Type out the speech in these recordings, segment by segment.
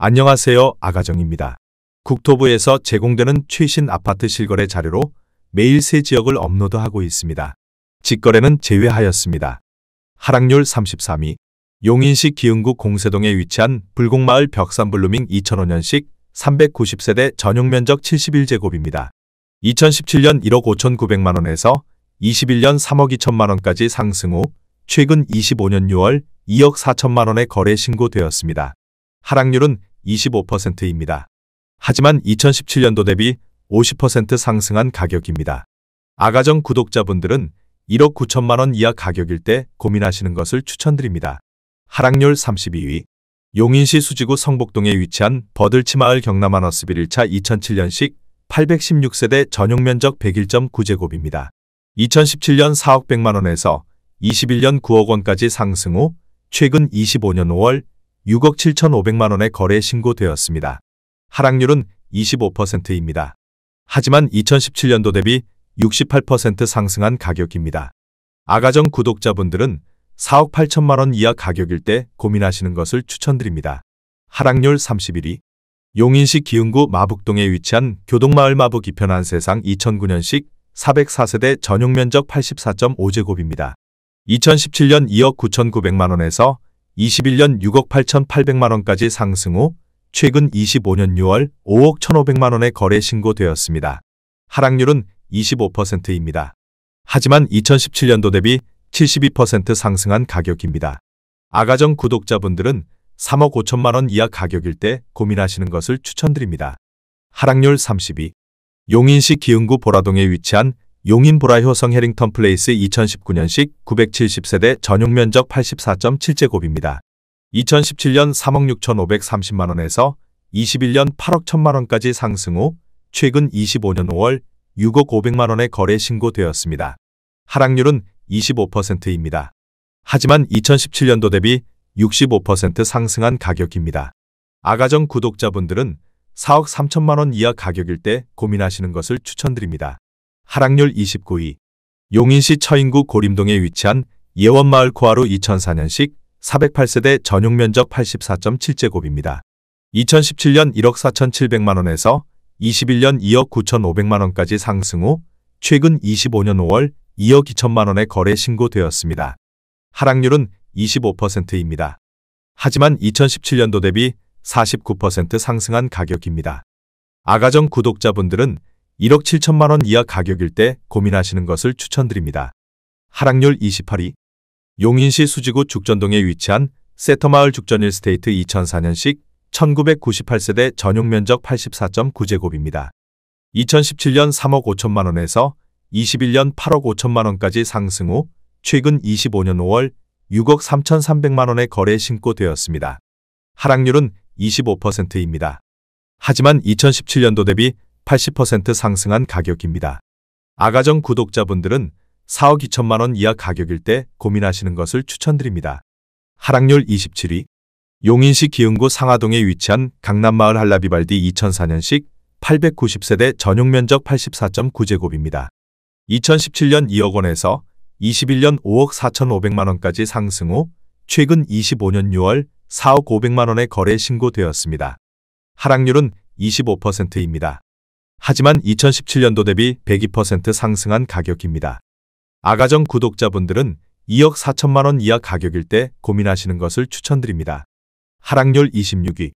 안녕하세요. 아가정입니다. 국토부에서 제공되는 최신 아파트 실거래 자료로 매일 새 지역을 업로드하고 있습니다. 직거래는 제외하였습니다. 하락률 33위. 용인시 기흥구 공세동에 위치한 불곡마을 벽산블루밍 2005년식 390세대 전용면적 71제곱입니다. 2017년 1억 5,900만원에서 21년 3억 2천만원까지 상승 후 최근 25년 6월 2억 4천만원에 거래 신고되었습니다. 하락률은 25%입니다. 하지만 2017년도 대비 50% 상승한 가격입니다. 아가정 구독자분들은 1억 9천만원 이하 가격일 때 고민하시는 것을 추천드립니다. 하락률 32위. 용인시 수지구 성복동에 위치한 버들치마을 경남하너스빌 1차 2007년식 816세대 전용면적 101.9제곱입니다. 2017년 4억 100만원에서 21년 9억 원까지 상승 후 최근 25년 5월 6억 7,500만원에 거래 신고되었습니다. 하락률은 25%입니다. 하지만 2017년도 대비 68% 상승한 가격입니다. 아가정 구독자분들은 4억 8천만원 이하 가격일 때 고민하시는 것을 추천드립니다. 하락률 31위. 용인시 기흥구 마북동에 위치한 교동마을 마북 2편 한세상 2009년식 404세대 전용면적 84.5제곱입니다. 2017년 2억 9,900만원에서 21년 6억 8,800만원까지 상승 후 최근 25년 6월 5억 1,500만원에 거래 신고되었습니다. 하락률은 25%입니다. 하지만 2017년도 대비 72% 상승한 가격입니다. 아가정 구독자분들은 3억 5천만원 이하 가격일 때 고민하시는 것을 추천드립니다. 하락률 30위. 용인시 기흥구 보라동에 위치한 용인보라 효성 해링턴 플레이스 2019년식 970세대 전용면적 84.7제곱입니다. 2017년 3억 6,530만원에서 21년 8억 1천만원까지 상승 후 최근 25년 5월 6억 500만원에 거래 신고되었습니다. 하락률은 25%입니다. 하지만 2017년도 대비 65% 상승한 가격입니다. 아가정 구독자분들은 4억 3천만원 이하 가격일 때 고민하시는 것을 추천드립니다. 하락률 29위. 용인시 처인구 고림동에 위치한 예원마을 코하루 2004년식 408세대 전용면적 84.7제곱입니다. 2017년 1억 4,700만원에서 21년 2억 9,500만원까지 상승 후 최근 25년 5월 2억 2천만원에 거래 신고되었습니다. 하락률은 25%입니다. 하지만 2017년도 대비 49% 상승한 가격입니다. 아가정 구독자분들은 1억 7천만원 이하 가격일 때 고민하시는 것을 추천드립니다. 하락률 28위. 용인시 수지구 죽전동에 위치한 세터마을 죽전 1스테이트 2004년식 1998세대 전용면적 84.9제곱입니다. 2017년 3억 5천만원에서 21년 8억 5천만원까지 상승 후 최근 25년 5월 6억 3,300만원에 거래 신고되었습니다. 하락률은 25%입니다. 하지만 2017년도 대비 80% 상승한 가격입니다. 아가정 구독자분들은 4억 2천만원 이하 가격일 때 고민하시는 것을 추천드립니다. 하락률 27위. 용인시 기흥구 상하동에 위치한 강남마을 한라비발디 2004년식 890세대 전용면적 84.9제곱입니다. 2017년 2억 원에서 21년 5억 4,500만원까지 상승 후 최근 25년 6월 4억 500만원에 거래 신고되었습니다. 하락률은 25%입니다. 하지만 2017년도 대비 102% 상승한 가격입니다. 아가정 구독자분들은 2억 4천만원 이하 가격일 때 고민하시는 것을 추천드립니다. 하락률 26위.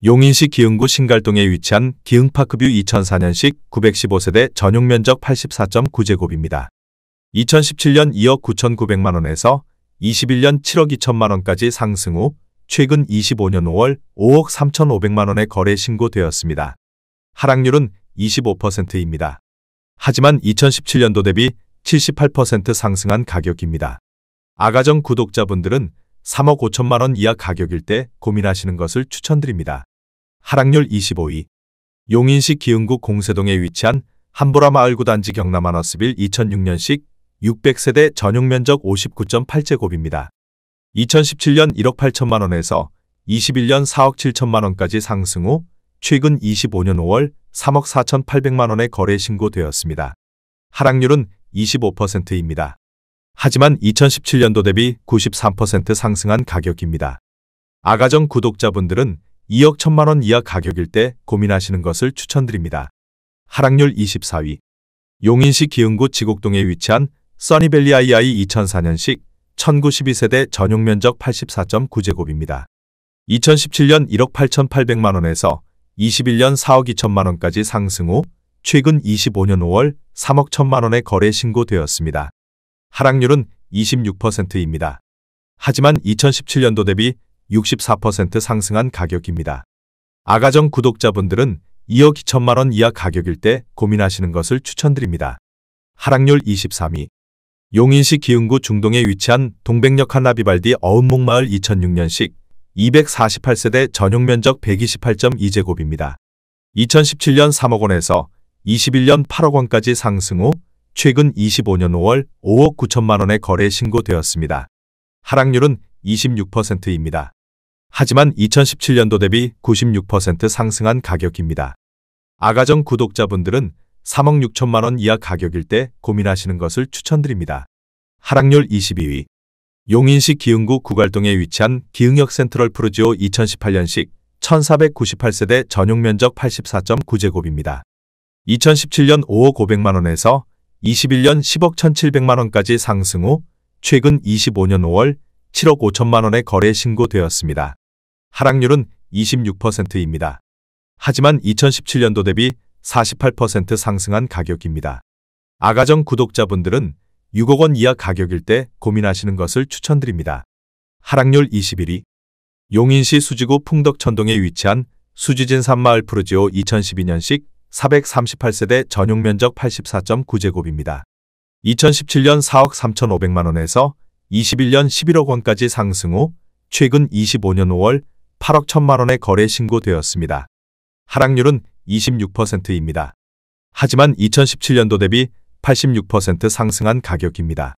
용인시 기흥구 신갈동에 위치한 기흥파크뷰 2004년식 915세대 전용면적 84.9제곱입니다. 2017년 2억 9,900만원에서 21년 7억 2천만원까지 상승 후 최근 25년 5월 5억 3,500만원에 거래 신고되었습니다. 하락률은 25%입니다. 하지만 2017년도 대비 78% 상승한 가격입니다. 아가정 구독자분들은 3억 5천만원 이하 가격일 때 고민하시는 것을 추천드립니다. 하락률 25위. 용인시 기흥구 공세동에 위치한 한보라마을 구단지 경남하너스빌 2006년식 600세대 전용면적 59.8제곱입니다. 2017년 1억 8천만원에서 21년 4억 7천만원까지 상승 후 최근 25년 5월 3억 4,800만원에 거래 신고되었습니다. 하락률은 25%입니다. 하지만 2017년도 대비 93% 상승한 가격입니다. 아가정 구독자분들은 2억 1천만 원 이하 가격일 때 고민하시는 것을 추천드립니다. 하락률 24위. 용인시 기흥구 지곡동에 위치한 써니밸리 II 2004년식 1092세대 전용 면적 84.9제곱입니다. 2017년 1억 8,800만 원에서 21년 4억 2천만 원까지 상승 후 최근 25년 5월 3억 1천만 원에 거래 신고되었습니다. 하락률은 26%입니다. 하지만 2017년도 대비 64% 상승한 가격입니다. 아가정 구독자분들은 2억 2천만 원 이하 가격일 때 고민하시는 것을 추천드립니다. 하락률 23위. 용인시 기흥구 중동에 위치한 동백역 한라비발디 어음목마을 2006년식 248세대 전용 면적 128.2제곱입니다. 2017년 3억 원에서 21년 8억 원까지 상승 후 최근 25년 5월 5억 9천만 원에 거래 신고되었습니다. 하락률은 26%입니다. 하지만 2017년도 대비 96% 상승한 가격입니다. 아가정 구독자분들은 3억 6천만 원 이하 가격일 때 고민하시는 것을 추천드립니다. 하락률 22위. 용인시 기흥구 구갈동에 위치한 기흥역 센트럴 푸르지오 2018년식 1498세대 전용 면적 84.9제곱입니다. 2017년 5억 500만 원에서 21년 10억 1,700만 원까지 상승 후 최근 25년 5월 7억 5천만 원에 거래 신고되었습니다. 하락률은 26%입니다. 하지만 2017년도 대비 48% 상승한 가격입니다. 아가정 구독자분들은 6억 원 이하 가격일 때 고민하시는 것을 추천드립니다. 하락률 21위. 용인시 수지구 풍덕천동에 위치한 수지진 산마을 푸르지오 2012년식 438세대 전용 면적 84.9제곱입니다. 2017년 4억 3,500만 원에서 21년 11억 원까지 상승 후 최근 25년 5월 8억 1천만 원에 거래 신고되었습니다. 하락률은 26%입니다. 하지만 2017년도 대비 86% 상승한 가격입니다.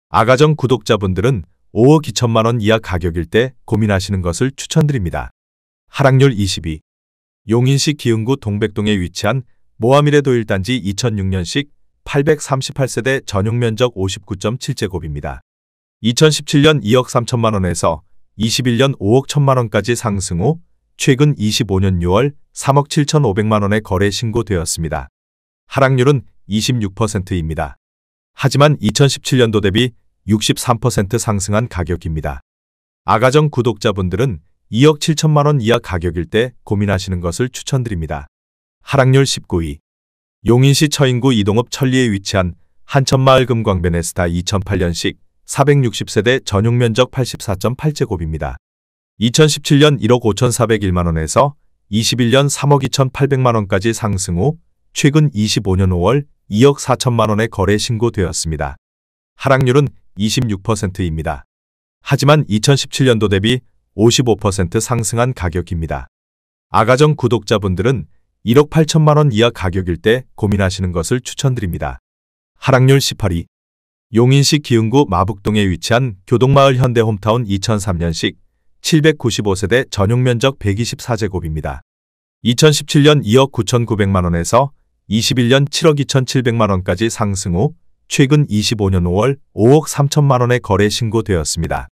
아가정 구독자분들은 5억 2천만 원 이하 가격일 때 고민하시는 것을 추천드립니다. 하락률 22. 용인시 기흥구 동백동에 위치한 모하미레도 1단지 2006년식 838세대 전용 면적 59.7제곱입니다. 2017년 2억 3천만 원에서 21년 5억 1천만 원까지 상승 후 최근 25년 6월 3억 7,500만 원에 거래 신고되었습니다. 하락률은 26%입니다. 하지만 2017년도 대비 63% 상승한 가격입니다. 아가정 구독자분들은 2억 7천만 원 이하 가격일 때 고민하시는 것을 추천드립니다. 하락률 19위. 용인시 처인구 이동읍 천리에 위치한 한천마을 금광베네스타 2008년식 460세대 전용 면적 84.8제곱입니다. 2017년 1억 5,401만 원에서 21년 3억 2,800만 원까지 상승 후 최근 25년 5월 2억 4천만 원에 거래 신고되었습니다. 하락률은 26%입니다. 하지만 2017년도 대비 55% 상승한 가격입니다. 아가정 구독자분들은 1억 8천만 원 이하 가격일 때 고민하시는 것을 추천드립니다. 하락률 18위. 용인시 기흥구 마북동에 위치한 교동마을 현대홈타운 2003년식 795세대 전용 면적 124제곱입니다. 2017년 2억 9,900만 원에서 21년 7억 2,700만 원까지 상승 후 최근 25년 5월 5억 3천만 원에 거래 신고되었습니다.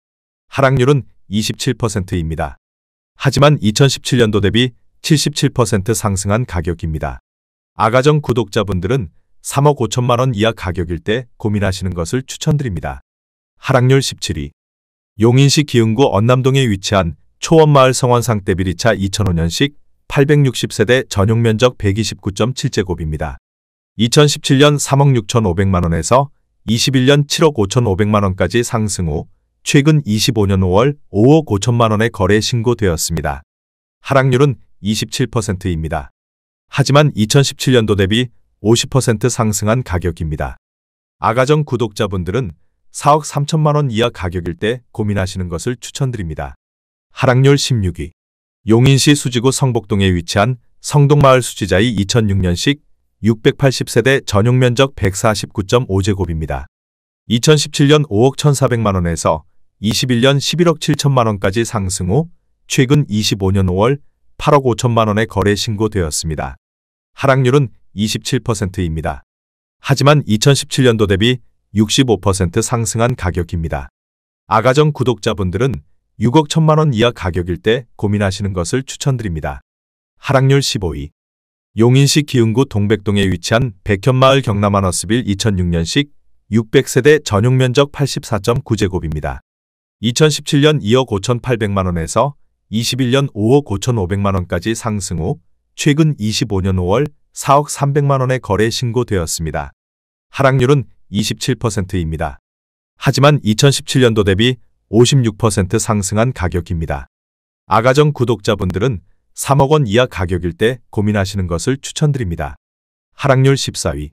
하락률은 27%입니다. 하지만 2017년도 대비 77% 상승한 가격입니다. 아가정 구독자분들은 3억 5천만 원 이하 가격일 때 고민하시는 것을 추천드립니다. 하락률 17위. 용인시 기흥구 언남동에 위치한 초원마을 성원상 떼비리차 2005년식 860세대 전용 면적 129.7제곱입니다. 2017년 3억 6,500만 원에서 21년 7억 5,500만 원까지 상승 후 최근 25년 5월 5억 5천만 원에 거래 신고되었습니다. 하락률은 27%입니다. 하지만 2017년도 대비 50% 상승한 가격입니다. 아가정 구독자분들은 4억 3천만 원 이하 가격일 때 고민하시는 것을 추천드립니다. 하락률 16위. 용인시 수지구 성복동에 위치한 성동마을 수지자이 2006년식 680세대 전용 면적 149.5제곱입니다. 2017년 5억 1,400만 원에서 21년 11억 7천만 원까지 상승 후 최근 25년 5월 8억 5천만 원에 거래 신고되었습니다. 하락률은 27%입니다. 하지만 2017년도 대비 65% 상승한 가격입니다. 아가정 구독자분들은 6억 1천만 원 이하 가격일 때 고민하시는 것을 추천드립니다. 하락률 15위. 용인시 기흥구 동백동에 위치한 백현마을 경남하너스빌 2006년식 600세대 전용 면적 84.9제곱입니다. 2017년 2억 5,800만 원에서 21년 5억 5,500만 원까지 상승 후 최근 25년 5월 4억 300만 원에 거래 신고되었습니다. 하락률은 27%입니다. 하지만 2017년도 대비 56% 상승한 가격입니다. 아가정 구독자분들은 3억 원 이하 가격일 때 고민하시는 것을 추천드립니다. 하락률 14위.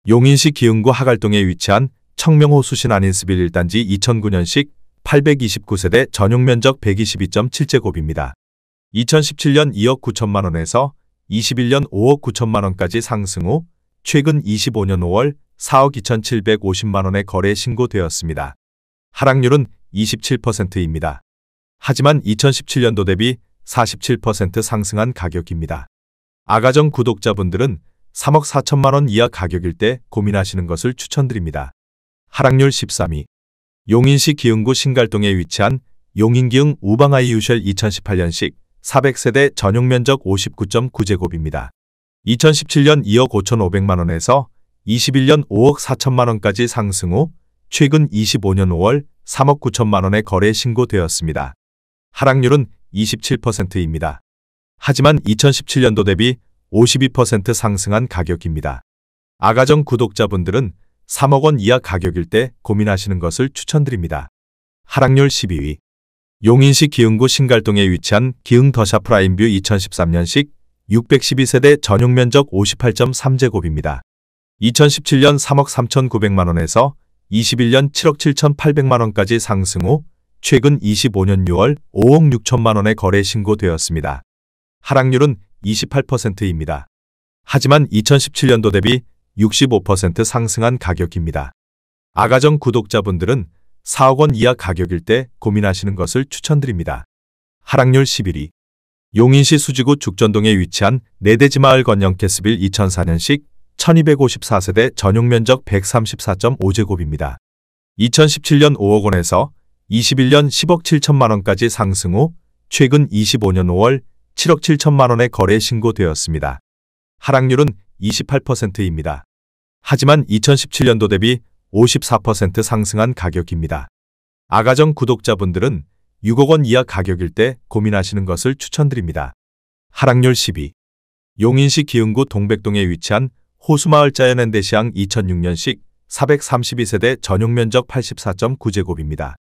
용인시 기흥구 하갈동에 위치한 청명호 수신 안인스빌 1단지 2009년식 829세대 전용 면적 122.7제곱입니다. 2017년 2억 9천만 원에서 21년 5억 9천만 원까지 상승 후 최근 25년 5월 4억 2,750만 원에 거래 신고되었습니다. 하락률은 27%입니다. 하지만 2017년도 대비 47% 상승한 가격입니다. 아가정 구독자분들은 3억 4천만 원 이하 가격일 때 고민하시는 것을 추천드립니다. 하락률 13위. 용인시 기흥구 신갈동에 위치한 용인기흥 우방아이 유쉘 2018년식 400세대 전용 면적 59.9제곱입니다. 2017년 2억 5,500만 원에서 21년 5억 4천만 원까지 상승 후 최근 25년 5월 3억 9천만 원에 거래 신고되었습니다. 하락률은 27%입니다. 하지만 2017년도 대비 52% 상승한 가격입니다. 아가정 구독자분들은 3억 원 이하 가격일 때 고민하시는 것을 추천드립니다. 하락률 12위. 용인시 기흥구 신갈동에 위치한 기흥 더샵 프라임뷰 2013년식 612세대 전용 면적 58.3제곱입니다. 2017년 3억 3,900만 원에서 21년 7억 7,800만 원까지 상승 후 최근 25년 6월 5억 6천만 원에 거래 신고되었습니다. 하락률은 28%입니다. 하지만 2017년도 대비 65% 상승한 가격입니다. 아가정 구독자분들은 4억 원 이하 가격일 때 고민하시는 것을 추천드립니다. 하락률 11위. 용인시 수지구 죽전동에 위치한 내대지마을 건영 캐스빌 2004년식 1254세대 전용 면적 134.5제곱입니다. 2017년 5억 원에서 21년 10억 7천만 원까지 상승 후 최근 25년 5월 7억 7천만 원에 거래 신고되었습니다. 하락률은 28%입니다. 하지만 2017년도 대비 54% 상승한 가격입니다. 아가정 구독자분들은 6억 원 이하 가격일 때 고민하시는 것을 추천드립니다. 하락률 10위. 용인시 기흥구 동백동에 위치한 호수마을 자연엔데시앙 2006년식 432세대 전용 면적 84.9제곱입니다.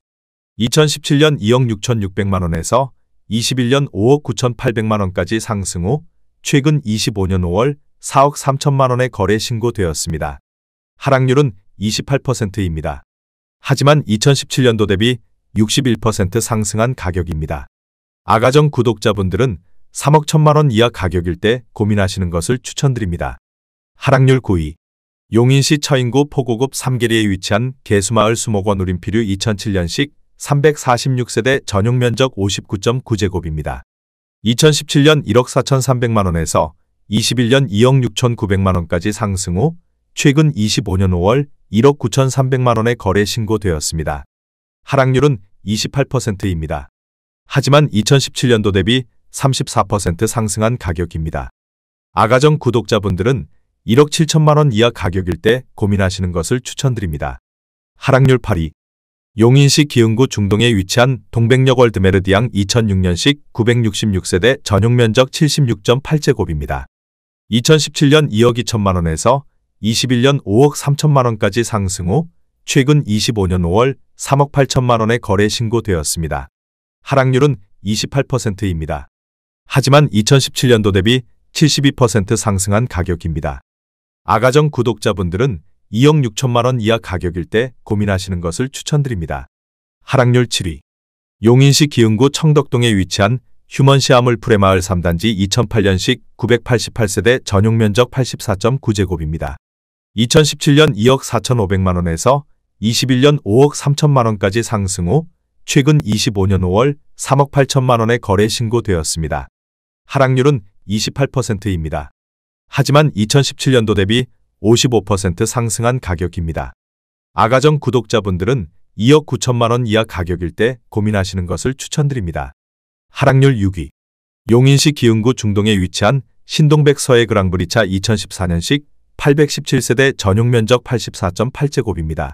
2017년 2억 6,600만 원에서 21년 5억 9,800만 원까지 상승 후 최근 25년 5월 4억 3천만 원에 거래 신고되었습니다. 하락률은 28%입니다. 하지만 2017년도 대비 61% 상승한 가격입니다. 아가정 구독자분들은 3억 1천만 원 이하 가격일 때 고민하시는 것을 추천드립니다. 하락률 9위. 용인시 처인구 포고급 3계리에 위치한 개수마을 수목원 우림피류 2007년식 346세대 전용 면적 59.9제곱입니다. 2017년 1억 4,300만 원에서 21년 2억 6,900만 원까지 상승 후 최근 25년 5월 1억 9,300만 원에 거래 신고되었습니다. 하락률은 28%입니다. 하지만 2017년도 대비 34% 상승한 가격입니다. 아가정 구독자분들은 1억 7천만 원 이하 가격일 때 고민하시는 것을 추천드립니다. 하락률 8위. 용인시 기흥구 중동에 위치한 동백역 월드메르디앙 2006년식 966세대 전용 면적 76.8제곱입니다. 2017년 2억 2천만 원에서 21년 5억 3천만 원까지 상승 후 최근 25년 5월 3억 8천만 원에 거래 신고되었습니다. 하락률은 28%입니다. 하지만 2017년도 대비 72% 상승한 가격입니다. 아가정 구독자분들은 2억 6천만 원 이하 가격일 때 고민하시는 것을 추천드립니다. 하락률 7위. 용인시 기흥구 청덕동에 위치한 휴먼시아물 프레마을 3단지 2008년식 988세대 전용 면적 84.9제곱입니다. 2017년 2억 4,500만 원에서 21년 5억 3천만 원까지 상승 후 최근 25년 5월 3억 8천만 원에 거래 신고되었습니다. 하락률은 28%입니다. 하지만 2017년도 대비 55% 상승한 가격입니다. 아가정 구독자분들은 2억 9천만 원 이하 가격일 때 고민하시는 것을 추천드립니다. 하락률 6위. 용인시 기흥구 중동에 위치한 신동백 서해 그랑브리차 2014년식 817세대 전용 면적 84.8제곱입니다.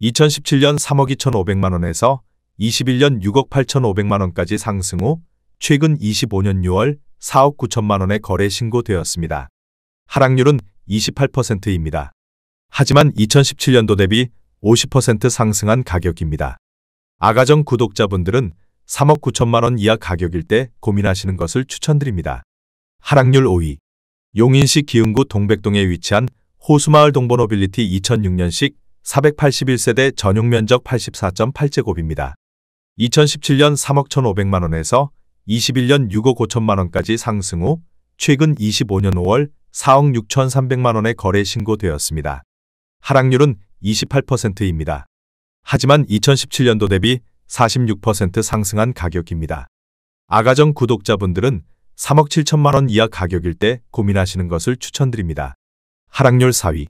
2017년 3억 2,500만 원에서 21년 6억 8,500만 원까지 상승 후 최근 25년 6월 4억 9천만 원에 거래 신고되었습니다. 하락률은 28%입니다. 하지만 2017년도 대비 50% 상승한 가격입니다. 아가정 구독자분들은 3억 9천만 원 이하 가격일 때 고민하시는 것을 추천드립니다. 하락률 5위. 용인시 기흥구 동백동에 위치한 호수마을 동보노빌리티 2006년식 481세대 전용 면적 84.8제곱입니다. 2017년 3억 1,500만 원에서 21년 6억 5천만 원까지 상승 후 최근 25년 5월 4억 6,300만 원에 거래 신고되었습니다. 하락률은 28%입니다. 하지만 2017년도 대비 46% 상승한 가격입니다. 아가정 구독자분들은 3억 7천만 원 이하 가격일 때 고민하시는 것을 추천드립니다. 하락률 4위.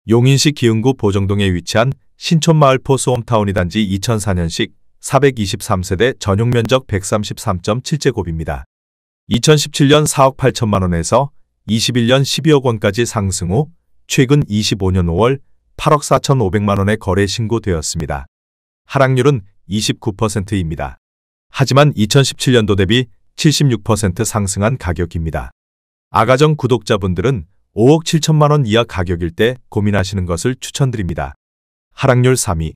용인시 기흥구 보정동에 위치한 신촌마을포 소홈타운이 단지 2004년식 423세대 전용 면적 133.7제곱입니다. 2017년 4억 8천만 원에서 21년 12억 원까지 상승 후 최근 25년 5월 8억 4,500만 원에 거래 신고되었습니다. 하락률은 29%입니다. 하지만 2017년도 대비 76% 상승한 가격입니다. 아가정 구독자분들은 5억 7천만 원 이하 가격일 때 고민하시는 것을 추천드립니다. 하락률 3위.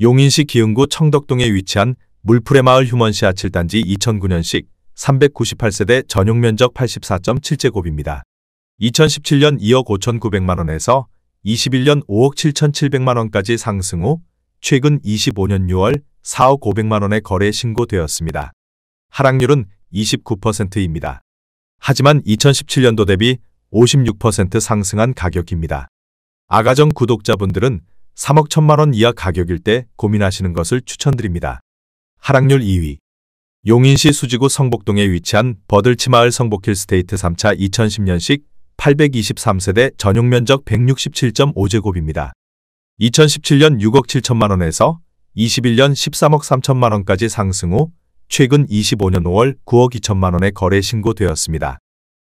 용인시 기흥구 청덕동에 위치한 물풀의 마을 휴먼시 아칠단지 2009년식 398세대 전용 면적 84.7제곱입니다. 2017년 2억 5,900만 원에서 21년 5억 7,700만 원까지 상승 후 최근 25년 6월 4억 500만 원에 거래 신고되었습니다. 하락률은 29%입니다. 하지만 2017년도 대비 56% 상승한 가격입니다. 아가정 구독자분들은 3억 1천만 원 이하 가격일 때 고민하시는 것을 추천드립니다. 하락률 2위. 용인시 수지구 성복동에 위치한 버들치마을 성복힐스테이트 3차 2010년식 823세대 전용 면적 167.5제곱입니다. 2017년 6억 7천만 원에서 21년 13억 3천만 원까지 상승 후 최근 25년 5월 9억 2천만 원에 거래 신고되었습니다.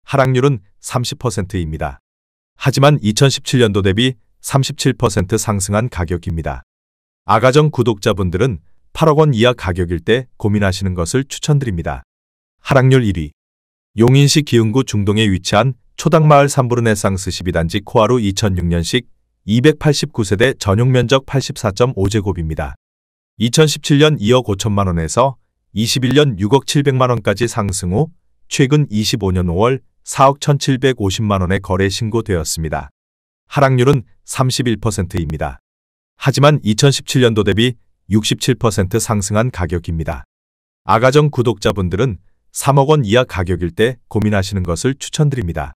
하락률은 30%입니다. 하지만 2017년도 대비 37% 상승한 가격입니다. 아가정 구독자분들은 8억 원 이하 가격일 때 고민하시는 것을 추천드립니다. 하락률 1위. 용인시 기흥구 중동에 위치한 초당마을 삼부르네상스 12단지 코하루 2006년식 289세대 전용 면적 84.5제곱입니다. 2017년 2억 5천만 원에서 21년 6억 700만 원까지 상승 후 최근 25년 5월 4억 1,750만 원에 거래 신고되었습니다. 하락률은 31%입니다. 하지만 2017년도 대비 67% 상승한 가격입니다. 아가정 구독자분들은 3억 원 이하 가격일 때 고민하시는 것을 추천드립니다.